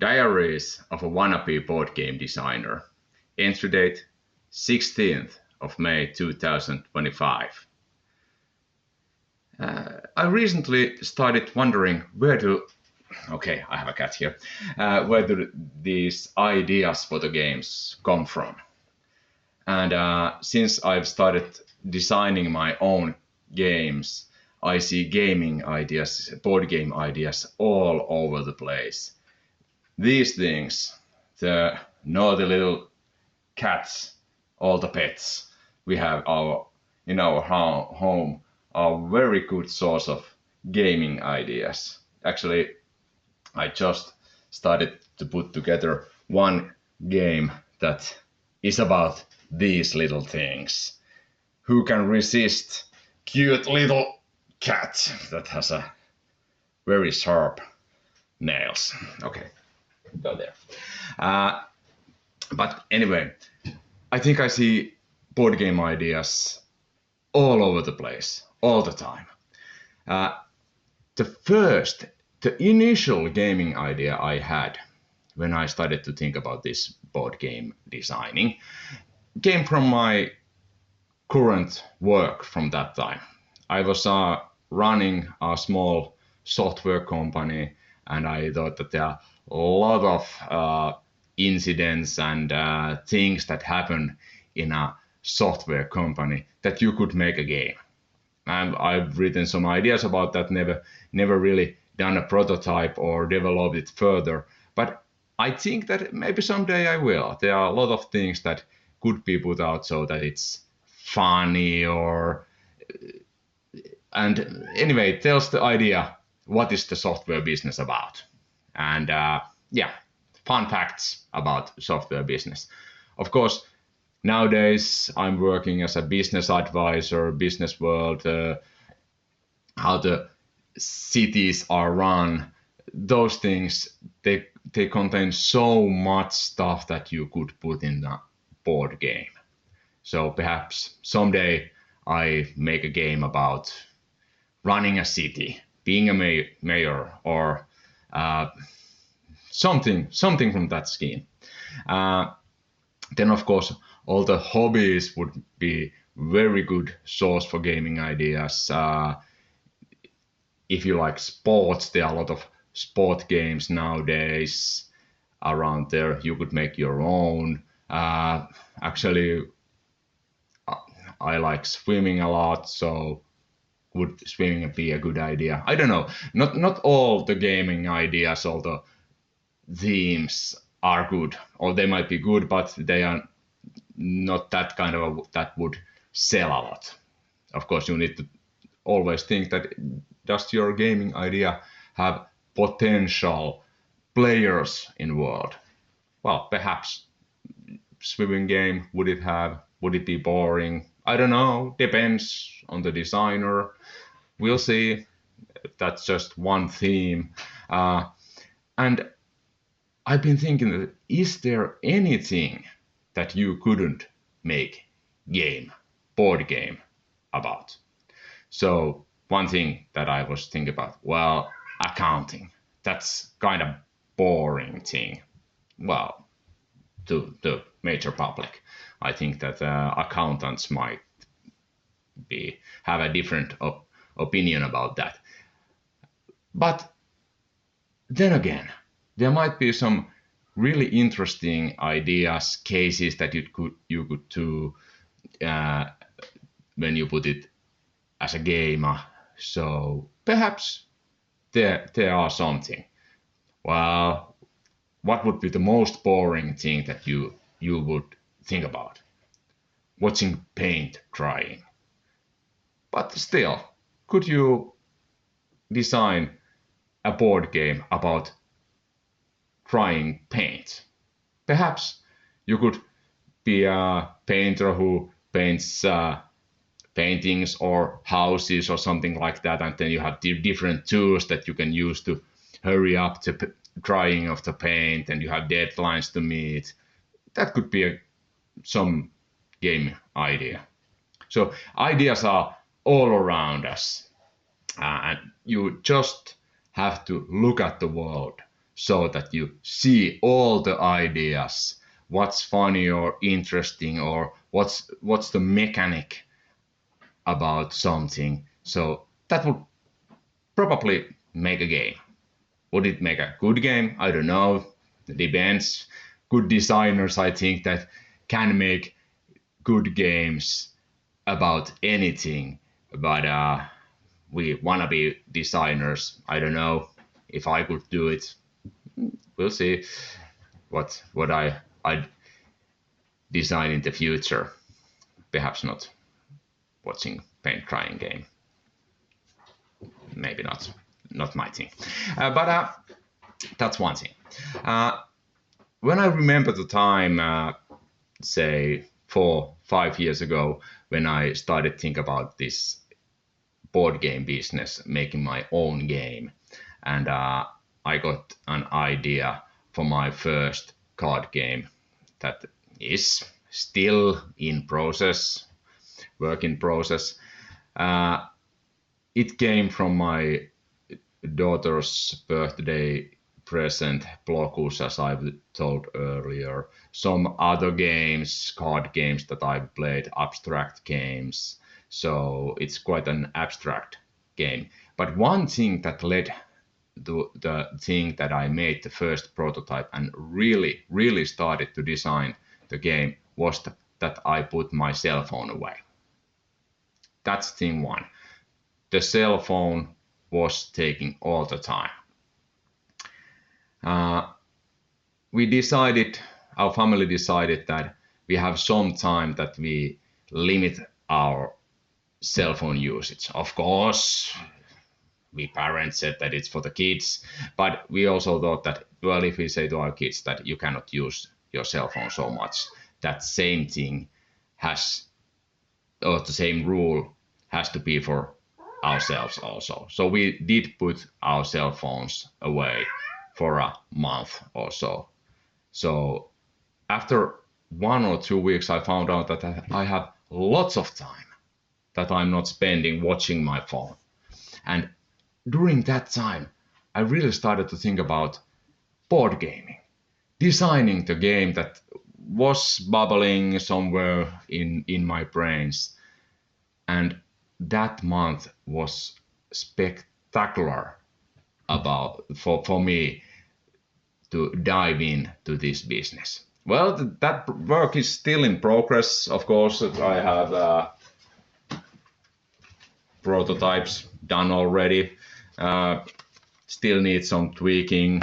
Diaries of a Wannabe Board Game Designer. Entry date 16th of May 2025. I recently started wondering I have a cat here, where do these ideas for the games come from? And since I've started designing my own games, I see gaming ideas, board game ideas all over the place. These things, the naughty little cats, all the pets we have in our home are very good source of gaming ideas. Actually, I just started to put together one game that is about these little things. Who can resist cute little cat that has a very sharp nails? Okay, go there. But anyway, I think I see board game ideas all over the place, all the time. The initial gaming idea I had when I started to think about this board game designing came from my current work from that time. I was running a small software company, and I thought that there are a lot of incidents and things that happen in a software company that you could make a game. And I've written some ideas about that, never really done a prototype or developed it further. But I think that maybe someday I will. There are a lot of things that could be put out so that it's funny and anyway, it tells the idea what is the software business about. And fun facts about software business. Of course, nowadays I'm working as a business advisor, business world, how the cities are run. Those things, they contain so much stuff that you could put in a board game. So perhaps someday I make a game about running a city, being a mayor, or something from that scheme. Then of course all the hobbies would be very good source for gaming ideas. If you like sports, there are a lot of sport games nowadays around there. You could make your own. Actually, I like swimming a lot, so would swimming be a good idea? I don't know. Not all the gaming ideas, all the themes are good, or they might be good, but they are not that kind of that would sell a lot. Of course, you need to always think that does your gaming idea have potential players involved? Well, perhaps swimming game, would it be boring? I don't know, depends on the designer. We'll see. That's just one theme. And I've been thinking, is there anything that you couldn't make board game about? So one thing that I was thinking about, well, accounting. That's kind of boring thing. Well, to the major public, I think that accountants might have a different opinion about that. But then again, there might be some really interesting ideas, cases that you could do when you put it as a game. So perhaps there are something. Well, what would be the most boring thing that you would think about? Watching paint drying. But still, could you design a board game about drying paint? Perhaps you could be a painter who paints paintings or houses or something like that, and then you have different tools that you can use to hurry up the drying of the paint, and you have deadlines to meet. That could be some game idea. So ideas are all around us, and you just have to look at the world so that you see all the ideas, what's funny or interesting, or what's the mechanic about something. So that would probably make a game. Would it make a good game? I don't know. It depends. Good designers, I think, that can make good games about anything, but we wanna be designers. I don't know if I could do it. We'll see what I design in the future. Perhaps not watching paint drying game. Maybe not my thing. But that's one thing. When I remember the time, say 4-5 years ago, when I started think about this board game business, making my own game, and I got an idea for my first card game that is still in process, work in process. It came from my daughter's birthday present, Blokus, as I've told earlier. Some other games, card games that I've played, abstract games. So it's quite an abstract game. But one thing that led to the thing that I made the first prototype and really started to design the game was that I put my cell phone away. That's thing one. The cell phone was taking all the time. Our family decided that we have some time that we limit our cell phone usage. Of course, we parents said that it's for the kids, but we also thought that, well, if we say to our kids that you cannot use your cell phone so much, that same thing has, or the same rule has to be for ourselves also. So we did put our cell phones away for a month or so. So after 1 or 2 weeks, I found out that I have lots of time that I'm not spending watching my phone. And during that time, I really started to think about board gaming, designing the game that was bubbling somewhere in my brains. And that month was spectacular for me to dive into this business. Well, that work is still in progress. Of course, I have prototypes done already. Still need some tweaking.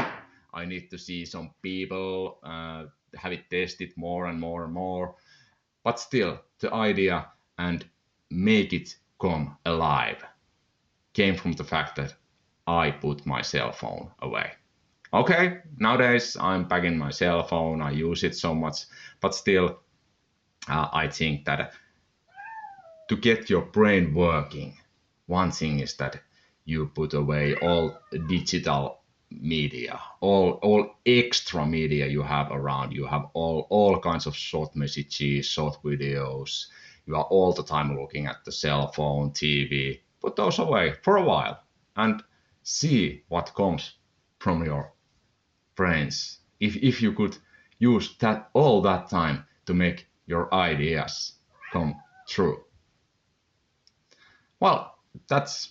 I need to see some people, have it tested more and more and more. But still, the idea and make it come alive came from the fact that I put my cell phone away. Okay, nowadays I'm back in my cell phone, I use it so much, but still, I think that to get your brain working, one thing is that you put away all digital media, all extra media you have around. You have all kinds of short messages, short videos. You are all the time looking at the cell phone, TV. Put those away for a while and see what comes from your brains. If you could use all that time to make your ideas come true. Well, that's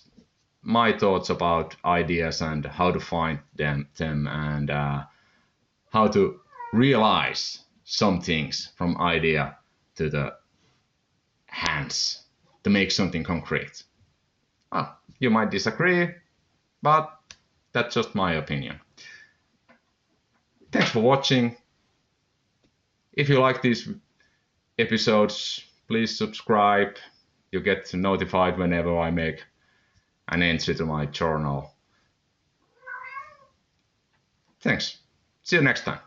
my thoughts about ideas and how to find them and how to realize some things from idea to the hands to make something concrete. Well, you might disagree, but that's just my opinion. Thanks for watching. If you like these episodes, please subscribe. You get notified whenever I make an entry to my journal. Thanks. See you next time.